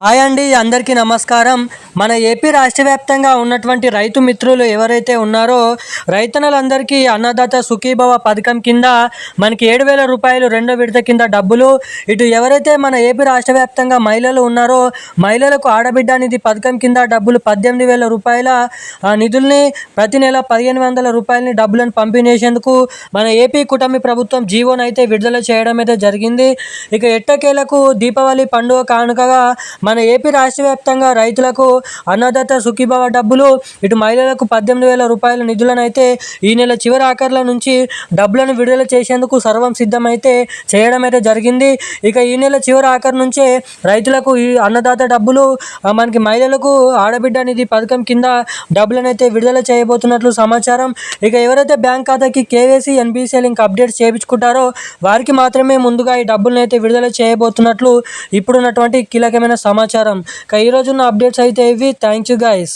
Hi అండి, అందరికీ నమస్కారం. మన ఏపీ రాష్ట్ర వ్యాప్తంగా ఉన్నటువంటి రైతు మిత్రులు ఎవరైతే ఉన్నారో రైతన్నలందరికీ అన్నదాత సుఖీభవ పథకం కింద మనకి 7,000 రూపాయలు రెండో విడత కింద డబ్బులు. ఇటు ఎవరైతే మన ఏపీ రాష్ట్ర వ్యాప్తంగా మహిళలు ఉన్నారో మహిళలకు ఆడబిడ్డ నిధి పథకం కింద డబ్బులు 18,000 రూపాయల నిధుల్ని ప్రతి నెల 1,500 రూపాయలని డబ్బులను పంపిణీసేందుకు మన ఏపీ కూటమి ప్రభుత్వం జీవోను అయితే విడుదల చేయడం అయితే జరిగింది. ఇక ఎట్టకేలకు దీపావళి పండుగ కానుకగా మన ఏపీ రాష్ట్ర వ్యాప్తంగా రైతులకు అన్నదాత సుఖీభవ డబ్బులు, ఇటు మహిళలకు 18,000 రూపాయల నిధులను అయితే ఈ నెల చివరి ఆఖర్ల నుంచి డబ్బులను విడుదల చేసేందుకు సర్వం సిద్ధమైతే చేయడం అయితే జరిగింది. ఇక ఈ నెల చివరి ఆఖరి నుంచే రైతులకు ఈ అన్నదాత డబ్బులు మనకి మహిళలకు ఆడబిడ్డ నిధి పథకం కింద డబ్బులను అయితే విడుదల చేయబోతున్నట్లు సమాచారం. ఇక ఎవరైతే బ్యాంక్ ఖాతాకి కేవైసీ ఎన్బిసిఐ లింక్ అప్డేట్స్ చేయించుకుంటారో వారికి మాత్రమే ముందుగా ఈ డబ్బులను అయితే విడుదల చేయబోతున్నట్లు ఇప్పుడున్నటువంటి కీలకమైన సమాచారం. ఈరోజున్న అప్డేట్స్ అయితే ఇవి. Thank you guys.